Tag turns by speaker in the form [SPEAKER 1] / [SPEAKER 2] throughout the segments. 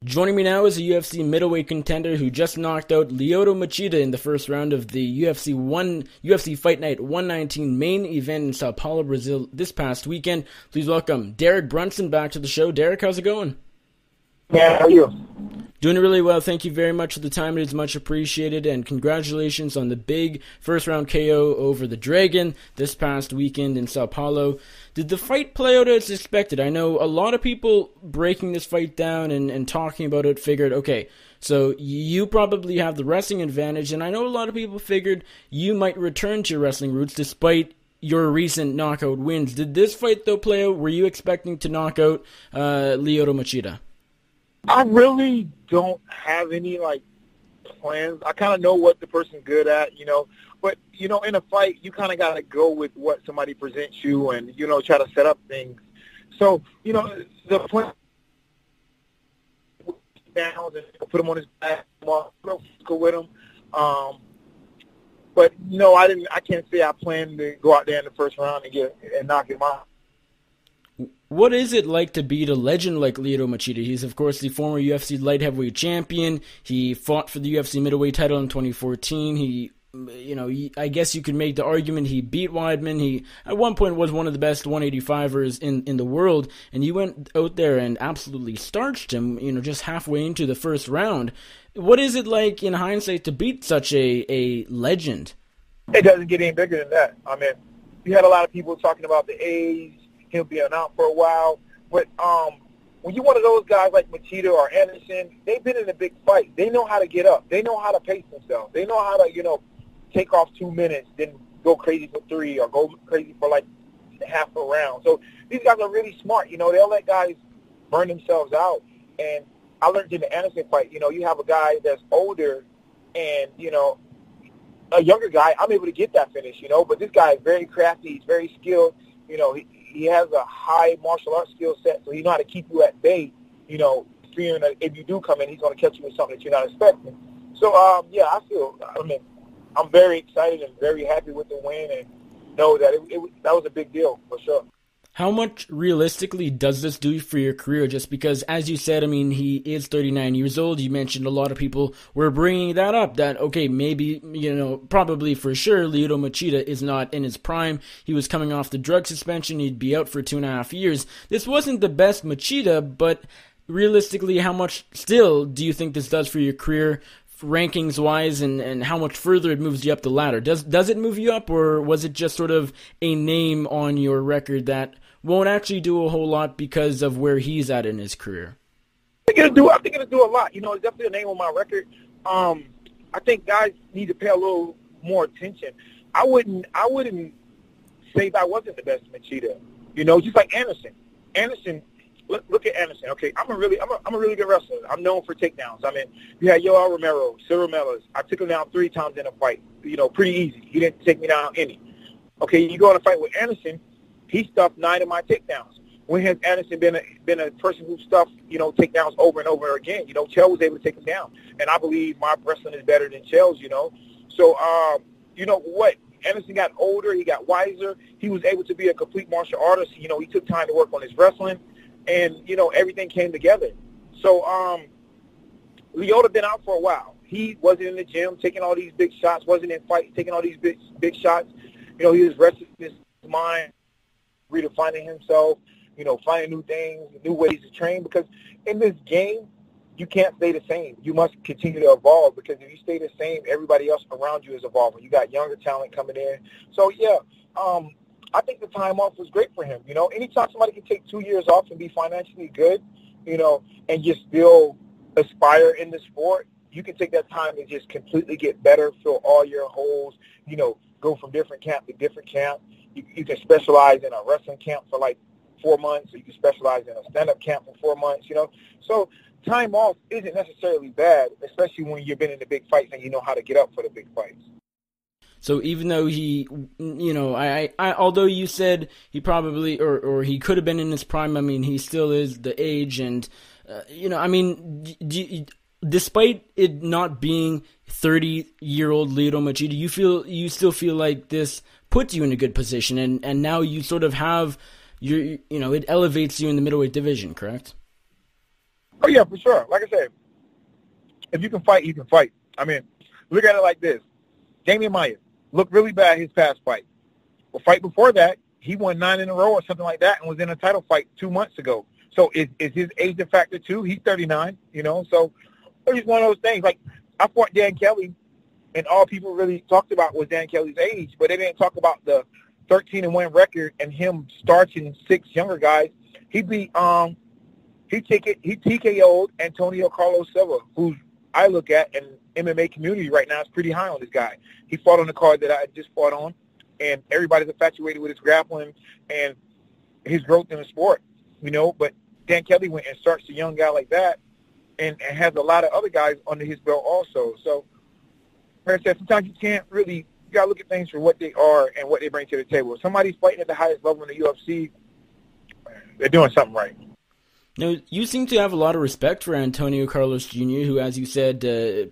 [SPEAKER 1] Joining me now is a UFC middleweight contender who just knocked out Lyoto Machida in the first round of the UFC Fight Night 119 main event in Sao Paulo, Brazil this past weekend. Please welcome Derek Brunson back to the show. Derek, how's it going?
[SPEAKER 2] Yeah, how are you?
[SPEAKER 1] Doing really well. Thank you very much for the time. It is much appreciated, and congratulations on the big first-round KO over the Dragon this past weekend in Sao Paulo. Did the fight play out as expected? I know a lot of people breaking this fight down and talking about it figured, okay, so you probably have the wrestling advantage, and I know a lot of people figured you might return to your wrestling roots despite your recent knockout wins. Did this fight, though, play out? Were you expecting to knock out Lyoto Machida?
[SPEAKER 2] I really don't have any, plans. I kind of know what the person's good at, But, in a fight, you kind of got to go with what somebody presents you and, try to set up things. So, the plan down and put him on his back, go with him. But, I can't say I plan to go out there in the first round and knock him out.
[SPEAKER 1] What is it like to beat a legend like Lyoto Machida? He's, of course, the former UFC light heavyweight champion. He fought for the UFC middleweight title in 2014. I guess you could make the argument he beat Weidman. He, at one point, was one of the best 185ers in the world, and you went out there and absolutely starched him, just halfway into the first round. What is it like, in hindsight, to beat such a legend?
[SPEAKER 2] It doesn't get any bigger than that. I mean, you had a lot of people talking about the age, him being out for a while. But when you're one of those guys like Machida or Anderson, they've been in a big fight. They know how to get up. They know how to pace themselves. They know how to, take off 2 minutes, then go crazy for 3 or go crazy for half a round. So these guys are really smart. They'll let guys burn themselves out. And I learned in the Anderson fight, you have a guy that's older and, a younger guy, I'm able to get that finish, But this guy is very crafty. He's very skilled. He has a high martial arts skill set, so he know how to keep you at bay, fearing that if you do come in, he's going to catch you with something that you're not expecting. So, I'm very excited and very happy with the win and know that that was a big deal for sure.
[SPEAKER 1] How much realistically does this do for your career? Just because, as you said, he is 39 years old. You mentioned a lot of people were bringing that up, that, okay, maybe, probably for sure, Lyoto Machida is not in his prime. He was coming off the drug suspension. He'd be out for 2.5 years. This wasn't the best Machida, but realistically, how much still do you think this does for your career, rankings-wise, and how much further it moves you up the ladder? Does it move you up, or was it just sort of a name on your record that won't actually do a whole lot because of where he's at in his career?
[SPEAKER 2] I think it'll do a lot. It's definitely a name on my record. I think guys need to pay a little more attention. I wouldn't say that I wasn't the best Machida. Just like Anderson. Look at Anderson. Okay, I'm a really good wrestler. I'm known for takedowns. You had Yoel Romero, Cyril Mellors. I took him down 3 times in a fight. Pretty easy. He didn't take me down any. Okay, you go on a fight with Anderson. He stuffed 9 of my takedowns. When has Anderson been a person who stuffed, takedowns over and over again? Chael was able to take him down. And I believe my wrestling is better than Chael's, So, what? Anderson got older. He got wiser. He was able to be a complete martial artist. He took time to work on his wrestling. And, everything came together. So, Lyoto been out for a while. He wasn't in the gym taking all these big shots, wasn't in fights taking all these big shots. He was resting his mind, redefining himself, finding new things, new ways to train. Because in this game, you can't stay the same. You must continue to evolve, because if you stay the same, everybody else around you is evolving. You got younger talent coming in. So, I think the time off was great for him. Anytime somebody can take 2 years off and be financially good, and just still aspire in the sport, you can take that time and just completely get better, fill all your holes, go from different camp to different camp. You can specialize in a wrestling camp for 4 months, or you can specialize in a stand-up camp for 4 months, So time off isn't necessarily bad, especially when you've been in the big fights and you know how to get up for the big fights.
[SPEAKER 1] So even though he, although you said he probably, or he could have been in his prime, he still is the age, and, despite it not being 30-year-old Lyoto Machida, you still feel like this puts you in a good position, and now you sort of have it elevates you in the middleweight division, correct?
[SPEAKER 2] Oh, yeah, for sure. Like I said, if you can fight, you can fight. I mean, look at it like this. Damian Maia looked really bad his past fight. The fight before that, he won 9 in a row or something like that and was in a title fight 2 months ago. So is his age a factor too? He's 39, so it's just one of those things. Like, I fought Dan Kelly, and all people really talked about was Dan Kelly's age, but they didn't talk about the 13-1 record and him starching 6 younger guys. He beat he TKO'd Antonio Carlos Silva, who's I look at in MMA community right now is pretty high on this guy. He fought on the card that I just fought on, and everybody's infatuated with his grappling and his growth in the sport, But Dan Kelly went and starts a young guy like that and has a lot of other guys under his belt also. So, like I said, sometimes you can't really, you got to look at things for what they are and what they bring to the table. If somebody's fighting at the highest level in the UFC, they're doing something right.
[SPEAKER 1] Now, you seem to have a lot of respect for Antonio Carlos Jr., who, as you said,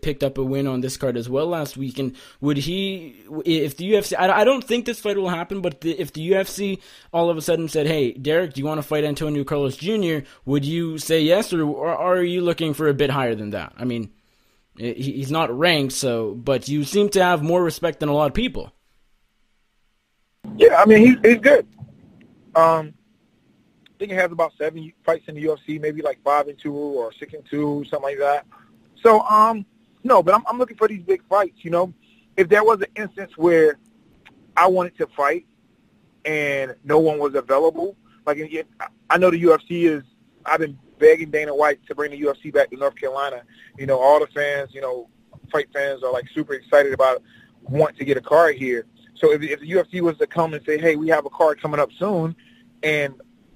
[SPEAKER 1] picked up a win on this card as well last week. And would he, if the UFC, I don't think this fight will happen, but if the UFC all of a sudden said, hey, Derek, do you want to fight Antonio Carlos Jr., would you say yes, or are you looking for a bit higher than that? I mean, he's not ranked, but you seem to have more respect than a lot of people.
[SPEAKER 2] Yeah, I mean, he's good. I think he has about 7 fights in the UFC, maybe like 5-2 or 6-2, something like that. So, no, but I'm looking for these big fights, If there was an instance where I wanted to fight and no one was available, like I know the UFC is, I've been begging Dana White to bring the UFC back to North Carolina. All the fans, fight fans are like super excited about want to get a card here. So if the UFC was to come and say, hey, we have a card coming up soon, and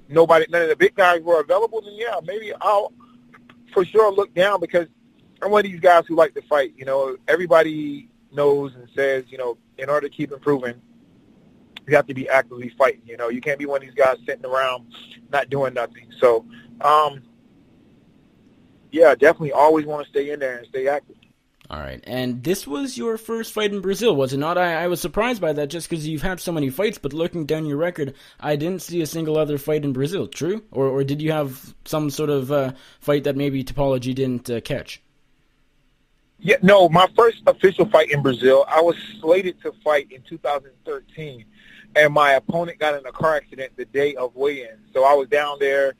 [SPEAKER 2] none of the big guys were available, then yeah, maybe I'll for sure look down, because I'm one of these guys who like to fight. Everybody knows and says, in order to keep improving, you have to be actively fighting. You can't be one of these guys sitting around not doing nothing. So, yeah, definitely always want to stay in there and stay active.
[SPEAKER 1] All right, and this was your first fight in Brazil, was it not? I was surprised by that just because you've had so many fights, but looking down your record, I didn't see a single other fight in Brazil, true? Or did you have some sort of fight that maybe Topology didn't catch?
[SPEAKER 2] Yeah, no, my first official fight in Brazil, I was slated to fight in 2013, and my opponent got in a car accident the day of weigh-in. So I was down there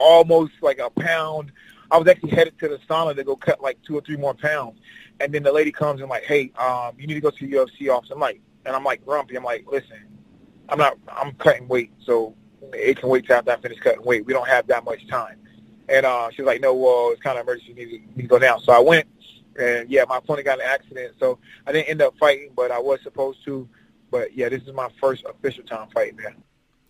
[SPEAKER 2] almost like a pound. I was actually headed to the sauna to go cut like 2 or 3 more pounds. And then the lady comes and like, hey, you need to go to the UFC office. I'm like grumpy. I'm like, listen, I'm cutting weight, so it can wait till after I finish cutting weight. We don't have that much time. And she was like, no, well, it's kind of emergency. You need to go down. So I went, and yeah, my opponent got in an accident. So I didn't end up fighting, but I was supposed to. But yeah, this is my first official time fighting there.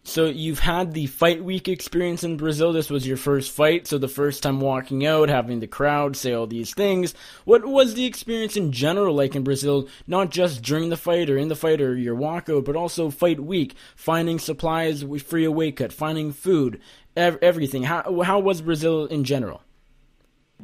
[SPEAKER 1] So you've had the fight week experience in Brazil. This was your first fight, so the first time walking out, having the crowd say all these things. What was the experience in general like in Brazil, not just during the fight or in the fight or your walkout, but also fight week, finding supplies for your weight cut, finding food, everything. How was Brazil in general?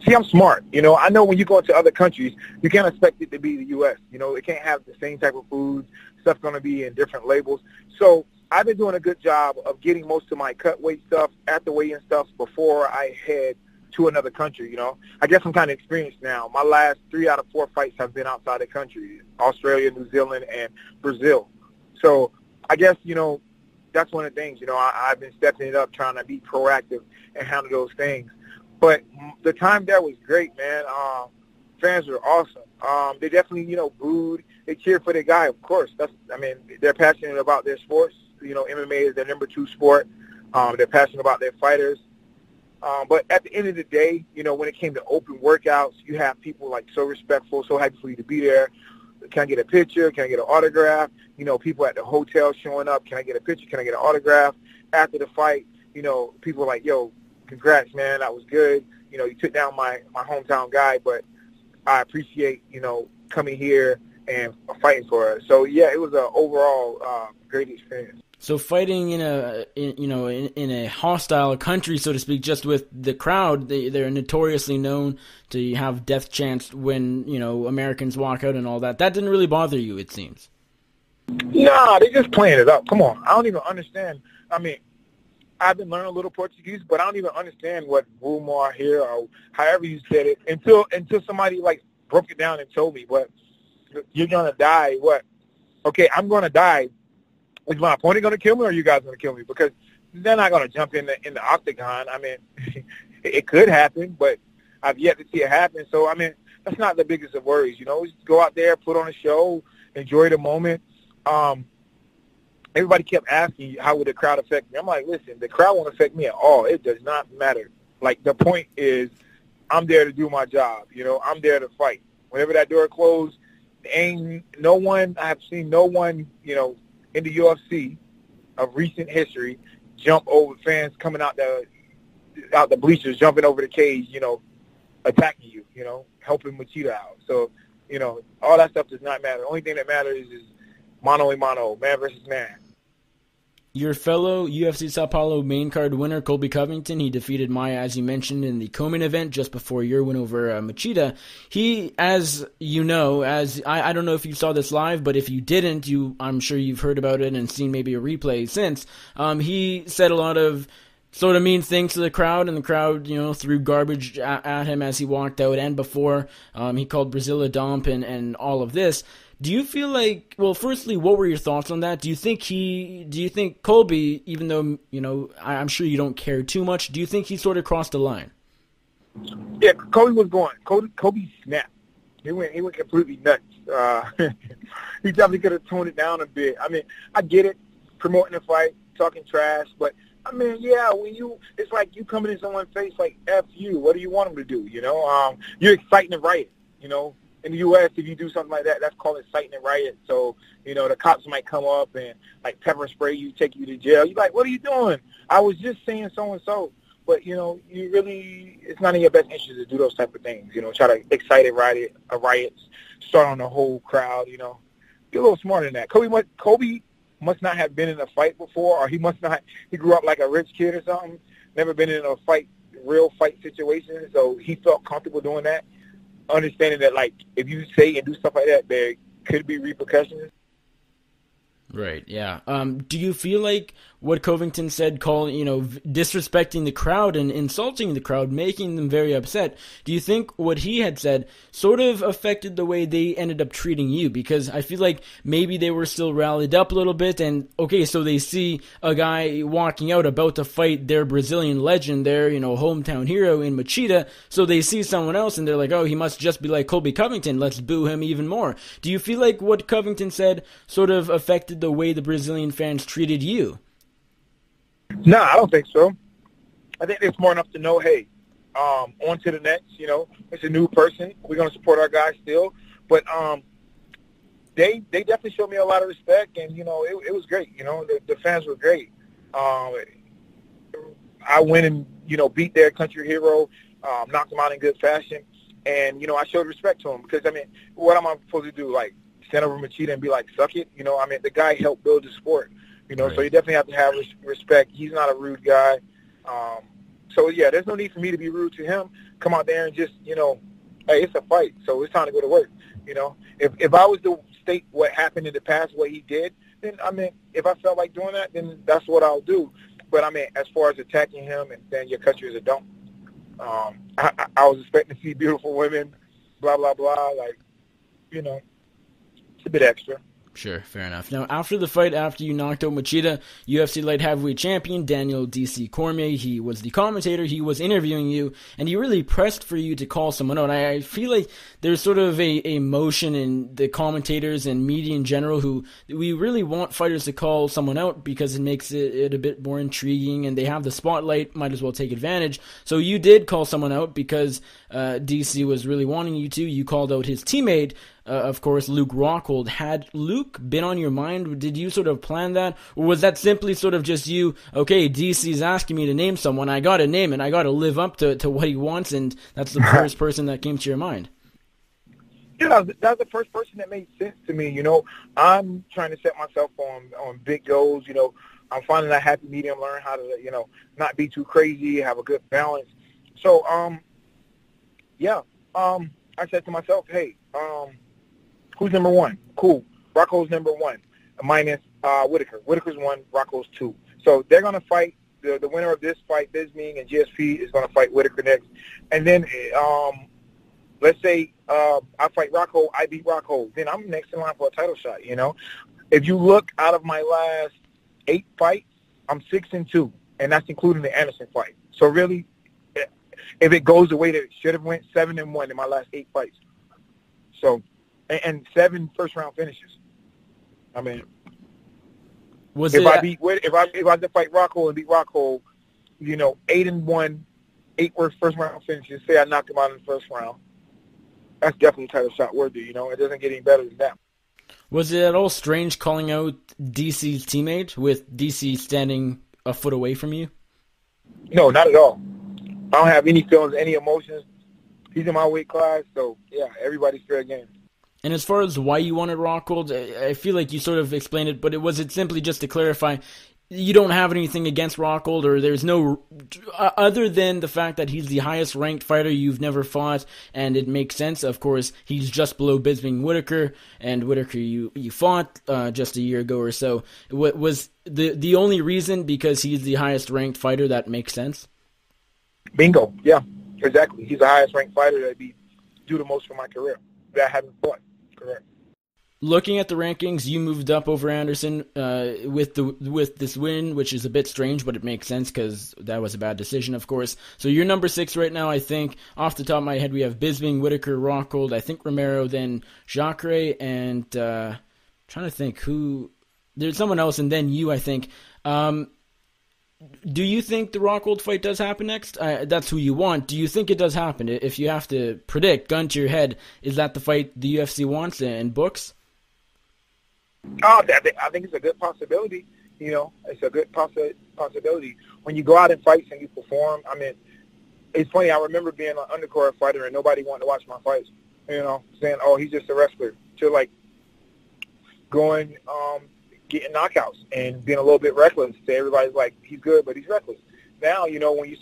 [SPEAKER 2] See, I'm smart. I know when you go into other countries, you can't expect it to be the U.S. It can't have the same type of foods. Stuff's going to be in different labels. So I've been doing a good job of getting most of my cut weight stuff at the weigh-in stuff before I head to another country, I guess I'm kind of experienced now. My last 3 out of 4 fights have been outside the country, Australia, New Zealand, and Brazil. So I guess, that's one of the things, I've been stepping it up, trying to be proactive and handle those things. But the time there was great, man. Fans were awesome. They definitely, booed. They cheered for their guy, of course. They're passionate about their sports. MMA is their number 2 sport. They're passionate about their fighters. But at the end of the day, when it came to open workouts, you have people like so respectful, so happy for you to be there. Can I get a picture? Can I get an autograph? People at the hotel showing up. Can I get a picture? Can I get an autograph? After the fight, people are like, yo, congrats, man. That was good. You took down my hometown guy, but I appreciate, coming here and fighting for us. So, yeah, it was an overall great experience.
[SPEAKER 1] So fighting in a hostile country, so to speak, just with the crowd, they're notoriously known to have death chants when, Americans walk out and all that. That didn't really bother you, it seems.
[SPEAKER 2] Nah, they just playing it up. Come on. I don't even understand. I've been learning a little Portuguese, but I don't even understand what rumor here or however you said it until somebody like broke it down and told me. But you're gonna die. What? Okay, I'm gonna die. Is my opponent gonna kill me, or are you guys gonna kill me? Because they're not gonna jump in the octagon. I mean, it could happen, but I've yet to see it happen. So I mean, that's not the biggest of worries. You know, just go out there, put on a show, enjoy the moment. Everybody kept asking, how would the crowd affect me? I'm like, listen, the crowd won't affect me at all. It does not matter. Like, the point is, I'm there to do my job. You know, I'm there to fight. Whenever that door closed, I have seen no one, you know, in the UFC of recent history jump over fans coming out the bleachers, jumping over the cage, you know, attacking you, you know, helping Machida out. So, you know, all that stuff does not matter. The only thing that matters is mano a mano, man versus man.
[SPEAKER 1] Your fellow UFC Sao Paulo main card winner, Colby Covington, he defeated Maia, as you mentioned, in the co-main event just before your win over Machida. He, as you know, I don't know if you saw this live, but if you didn't, I'm sure you've heard about it and seen maybe a replay since. He said a lot of sort of mean things to the crowd, and the crowd, you know, threw garbage at him as he walked out and before. He called Brazil a dump and all of this. Do you feel like, well, firstly, what were your thoughts on that? Do you think Colby, even though, you know, I'm sure you don't care too much, do you think he sort of crossed the line?
[SPEAKER 2] Yeah, Colby was going. Colby snapped. He went completely nuts. He definitely could have toned it down a bit. I mean, I get it, promoting the fight, talking trash, but I mean, yeah, it's like you coming in someone's face like F you. What do you want them to do? You know, you're exciting a riot, you know. In the U.S., if you do something like that, that's called inciting a riot. So, you know, the cops might come up and, like, pepper spray you, take you to jail. You're like, what are you doing? I was just saying so-and-so. But, you know, it's not in your best interest to do those type of things. You know, try to excite a riot, start on the whole crowd, you know. Be a little smarter than that. Colby must not have been in a fight before, or he grew up like a rich kid or something, never been in a real fight situation, so he felt comfortable doing that. Understanding that, like, if you say and do stuff like that, there could be repercussions.
[SPEAKER 1] Right, yeah. Do you feel like what Covington said, disrespecting the crowd and insulting the crowd, making them very upset, do you think what he had said sort of affected the way they ended up treating you? Because I feel like maybe they were still rallied up a little bit, and okay, so they see a guy walking out about to fight their Brazilian legend, their, hometown hero in Machida, so they see someone else and they're like, oh, he must just be like Colby Covington, let's boo him even more. Do you feel like what Covington said sort of affected the way the Brazilian fans treated you?
[SPEAKER 2] No, I don't think so. I think they're smart enough to know, hey, on to the next, it's a new person. We're going to support our guys still. But they definitely showed me a lot of respect, and, it was great. The fans were great. I went and, beat their country hero, knocked him out in good fashion. And, I showed respect to him because, what am I supposed to do? Like, stand over Machida and be like, suck it? The guy helped build the sport. Right. So you definitely have to have respect. He's not a rude guy. So, yeah, there's no need for me to be rude to him. Come out there and just, hey, it's a fight, so it's time to go to work. If I was to state what happened in the past, what he did, then, if I felt like doing that, then that's what I'll do. But, as far as attacking him and saying your country is a dump, I was expecting to see beautiful women, blah, blah, blah, like, it's a bit extra.
[SPEAKER 1] Sure, fair enough. Now, after the fight, after you knocked out Machida, UFC light heavyweight champion Daniel D.C. Cormier, he was the commentator, he was interviewing you, and he really pressed for you to call someone out. I feel like there's sort of a motion in the commentators and media in general who we really want fighters to call someone out because it makes it a bit more intriguing, and they have the spotlight, might as well take advantage. So you did call someone out because D.C. was really wanting you to. You called out his teammate, of course, Luke Rockhold. Had Luke been on your mind? Did you sort of plan that? Or was that simply sort of just you, okay, DC's asking me to name someone, I got to name it, I got to live up to what he wants, and that's the first person that came to your mind?
[SPEAKER 2] Yeah, that's the first person that made sense to me. I'm trying to set myself on big goals. I'm finding that happy medium, learn how to, not be too crazy, have a good balance. So, I said to myself, hey, who's number one? Cool. Rockhold's number one, minus Whittaker. Whittaker's one, Rockhold's two. So they're going to fight the winner of this fight, Bisping and GSP, is going to fight Whittaker next. And then let's say I fight Rockhold, I beat Rockhold, then I'm next in line for a title shot, you know. If you look out of my last 8 fights, I'm 6-2, and that's including the Anderson fight. So really, if it goes the way that it should have went, 7-1 in my last 8 fights. So, and 7 first-round finishes. I mean, if I had to fight Rockhold and beat Rockhold, you know, 8-1, 8 first-round finishes, say I knocked him out in the first round, that's definitely a title shot worthy, you know. It doesn't get any better than that.
[SPEAKER 1] Was it at all strange calling out DC's teammate with DC standing a foot away from you?
[SPEAKER 2] No, not at all. I don't have any feelings, any emotions. He's in my weight class, so, yeah, everybody's fair game.
[SPEAKER 1] And as far as why you wanted Rockhold, I feel like you sort of explained it, but was it simply just to clarify, you don't have anything against Rockhold, or there's no, other than the fact that he's the highest ranked fighter you've never fought, and it makes sense, of course, he's just below Bisping Whittaker, and Whittaker you fought just a year ago or so. Was the only reason because he's the highest ranked fighter that makes sense?
[SPEAKER 2] Bingo, yeah, exactly. He's the highest ranked fighter that'd be do the most for my career that I haven't fought. Correct.
[SPEAKER 1] Looking at the rankings, you moved up over Anderson with this win, which is a bit strange, but it makes sense because that was a bad decision, of course. So you're number 6 right now, I think. Off the top of my head, we have Bisping, Whittaker, Rockhold, I think Romero, then Jacare, and trying to think who. There's someone else, and then you, I think. Do you think the Rockhold fight does happen next? That's who you want. Do you think it does happen? If you have to predict, gun to your head, is that the fight the UFC wants and books?
[SPEAKER 2] Oh, I think it's a good possibility. You know, it's a good possibility. When you go out and fight and you perform, I mean, it's funny. I remember being an undercard fighter and nobody wanted to watch my fights. You know, saying, "Oh, he's just a wrestler." To like going, getting knockouts and being a little bit reckless. So everybody's like, he's good, but he's reckless. Now, you know, when you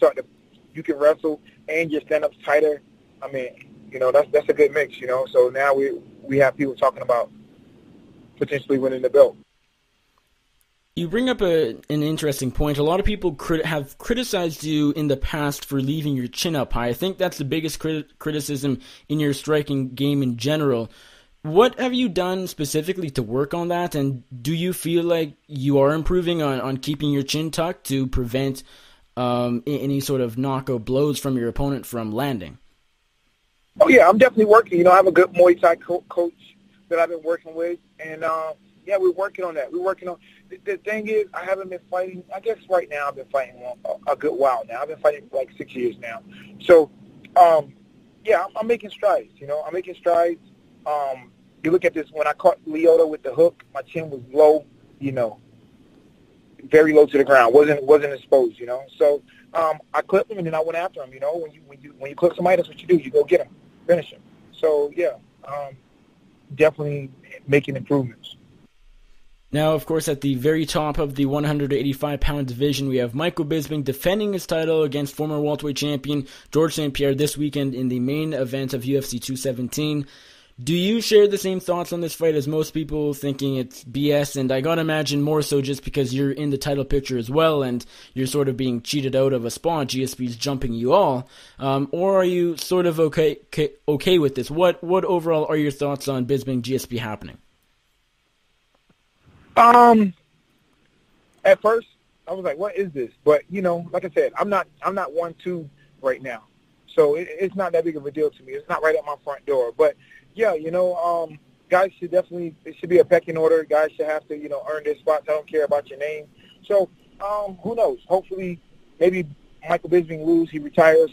[SPEAKER 2] you can wrestle and your stand-up's tighter. I mean, you know, that's a good mix, you know. So now we have people talking about potentially winning the belt.
[SPEAKER 1] You bring up an interesting point. A lot of people have criticized you in the past for leaving your chin up high. I think that's the biggest criticism in your striking game in general. What have you done specifically to work on that, and do you feel like you are improving on keeping your chin tucked to prevent any sort of knockout blows from your opponent from landing?
[SPEAKER 2] Oh, yeah, I'm definitely working. You know, I have a good Muay Thai coach that I've been working with, and, yeah, we're working on that. We're working on – the thing is, I haven't been fighting – I guess right now I've been fighting a good while now. I've been fighting for like 6 years now. So, yeah, I'm making strides, you know. I'm making strides. You look at this, when I caught Lyoto with the hook, my chin was low, you know, very low to the ground, wasn't exposed, you know. So I clipped him and then I went after him, you know. When you clip somebody, that's what you do. You go get him, finish him. So, yeah, definitely making improvements.
[SPEAKER 1] Now, of course, at the very top of the 185-pound division, we have Michael Bisping defending his title against former welterweight champion George St-Pierre this weekend in the main event of UFC 217. Do you share the same thoughts on this fight as most people, thinking it's BS? And I gotta imagine more so just because you're in the title picture as well and you're sort of being cheated out of a spot. GSP's jumping you all. Or are you sort of okay with this? What overall are your thoughts on Bisping GSP happening?
[SPEAKER 2] At first, I was like, what is this? But, you know, like I said, I'm not 1-2 right now. So it's not that big of a deal to me. It's not right at my front door. But, yeah, you know, guys should definitely, it should be a pecking order. Guys should have to, you know, earn their spots. I don't care about your name. So, who knows? Hopefully, maybe Michael Bisping lose, he retires,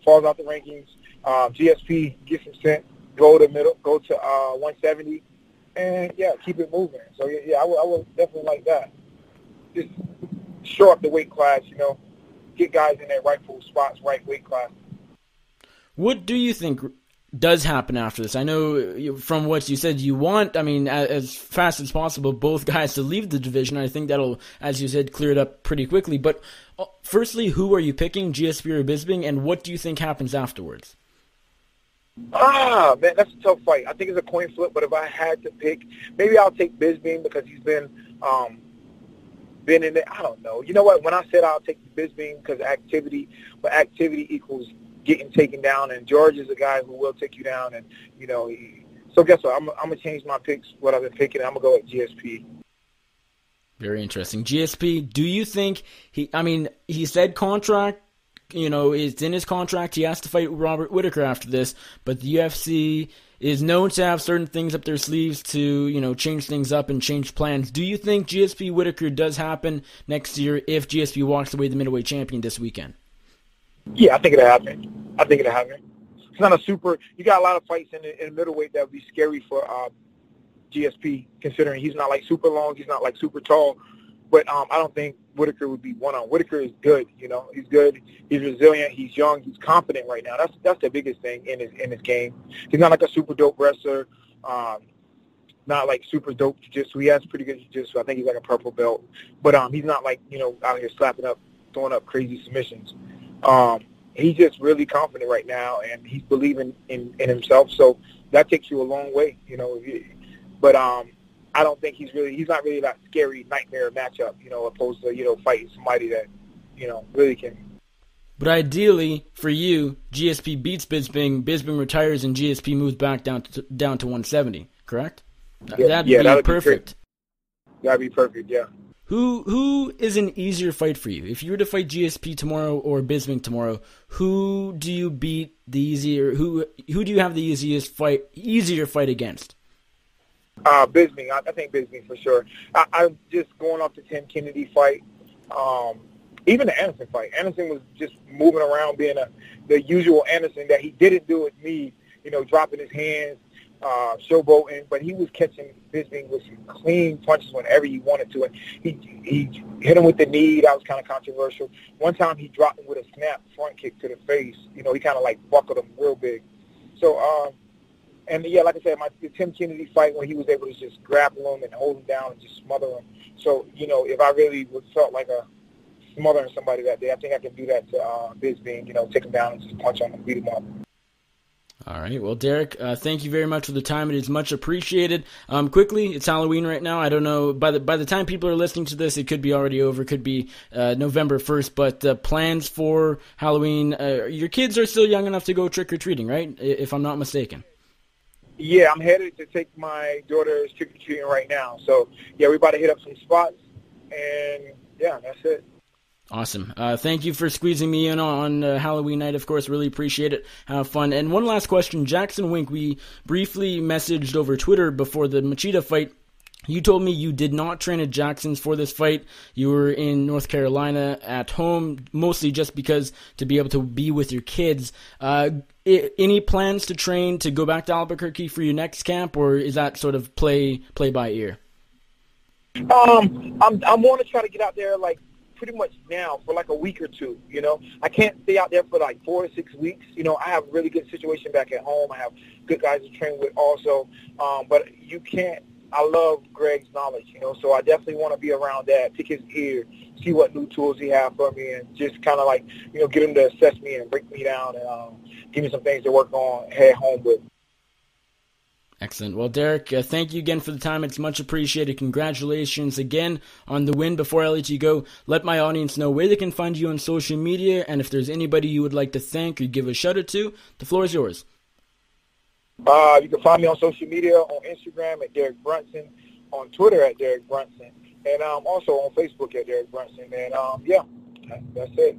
[SPEAKER 2] falls out the rankings. GSP gets him sent, go to 170, and, yeah, keep it moving. So, yeah, I would definitely like that. Just shore up the weight class, you know, get guys in their rightful spots, right weight class.
[SPEAKER 1] What do you think does happen after this? I know from what you said you want, I mean, as fast as possible, both guys to leave the division. I think that'll, as you said, clear it up pretty quickly. But firstly, who are you picking, GSP or Bisping, and what do you think happens afterwards?
[SPEAKER 2] Man, that's a tough fight. I think it's a coin flip, but if I had to pick, maybe I'll take Bisping because he's been been in it. I don't know. You know what? When I said I'll take the Bisping because activity, but activity equals getting taken down, and George is a guy who will take you down, and, you know, so guess what? I'm going to change my picks, what I've been picking. I'm going to go with GSP.
[SPEAKER 1] Very interesting. GSP, do you think he said contract, you know, it's in his contract. He has to fight Robert Whittaker after this, but the UFC is known to have certain things up their sleeves to, you know, change things up and change plans. Do you think GSP Whittaker does happen next year if GSP walks away the middleweight champion this weekend?
[SPEAKER 2] Yeah, I think it'll happen. It's not a super. You got a lot of fights in middleweight that would be scary for GSP, considering he's not like super long, he's not like super tall. But I don't think Whittaker would be one on. Whittaker is good, you know. He's good. He's resilient. He's young. He's confident right now. That's the biggest thing in his game. He's not like a super dope wrestler. Not like super dope jiu-jitsu. He has pretty good jiu-jitsu. I think he's like a purple belt. But he's not like, you know, out here slapping up, throwing up crazy submissions. He's just really confident right now, and he's believing in himself. So that takes you a long way, you know. But I don't think he's not really that scary nightmare matchup, you know, opposed to, you know, fighting somebody that, you know, really can.
[SPEAKER 1] But ideally, for you, GSP beats Bisping, Bisping retires, and GSP moves back down to 170, correct? That'd be perfect.
[SPEAKER 2] That'd be perfect, yeah.
[SPEAKER 1] Who is an easier fight for you? If you were to fight GSP tomorrow or Bisping tomorrow, who do you beat the easier? Who do you have the easier fight against?
[SPEAKER 2] Bisping. I think Bisping for sure. I'm just going off the Tim Kennedy fight. Even the Anderson fight. Anderson was just moving around, being the usual Anderson that he didn't do with me, you know, dropping his hands, showboating, but he was catching Bisping with some clean punches whenever he wanted to. And he hit him with the knee. That was kind of controversial. One time he dropped him with a snap front kick to the face. You know, he kind of like buckled him real big. So, and yeah, like I said, the Tim Kennedy fight when he was able to just grapple him and hold him down and just smother him. So, you know, if I really felt like smothering somebody that day, I think I can do that to Bisping, you know, take him down and just punch on him, beat him up.
[SPEAKER 1] All right. Well, Derek, thank you very much for the time. It is much appreciated. Quickly, it's Halloween right now. I don't know. By the time people are listening to this, it could be already over. It could be November 1st. But plans for Halloween, your kids are still young enough to go trick-or-treating, right? If I'm not mistaken.
[SPEAKER 2] Yeah, I'm headed to take my daughter's trick-or-treating right now. So, yeah, we're about to hit up some spots. And, yeah, that's it.
[SPEAKER 1] Awesome. Thank you for squeezing me in on Halloween night, of course. Really appreciate it. Have fun. And one last question. Jackson Wink, we briefly messaged over Twitter before the Machida fight. You told me you did not train at Jackson's for this fight. You were in North Carolina at home, mostly just because to be able to be with your kids. Any plans to train to go back to Albuquerque for your next camp, or is that sort of play by ear?
[SPEAKER 2] I want to try to get out there like pretty much now for like a week or two, you know. I can't stay out there for like 4 to 6 weeks. You know, I have a really good situation back at home. I have good guys to train with also. But you can't, I love Greg's knowledge, you know, so I definitely want to be around that, pick his ear, see what new tools he has for me, and just kind of like, you know, get him to assess me and break me down and give me some things to work on, head home with.
[SPEAKER 1] Excellent. Well, Derek, thank you again for the time. It's much appreciated. Congratulations again on the win. Before I let you go, let my audience know where they can find you on social media, and if there's anybody you would like to thank or give a shout-out to, the floor is yours.
[SPEAKER 2] You can find me on social media, on Instagram at Derek Brunson, on Twitter at Derek Brunson, and also on Facebook at Derek Brunson. And, yeah, that's it.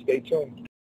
[SPEAKER 2] Stay tuned.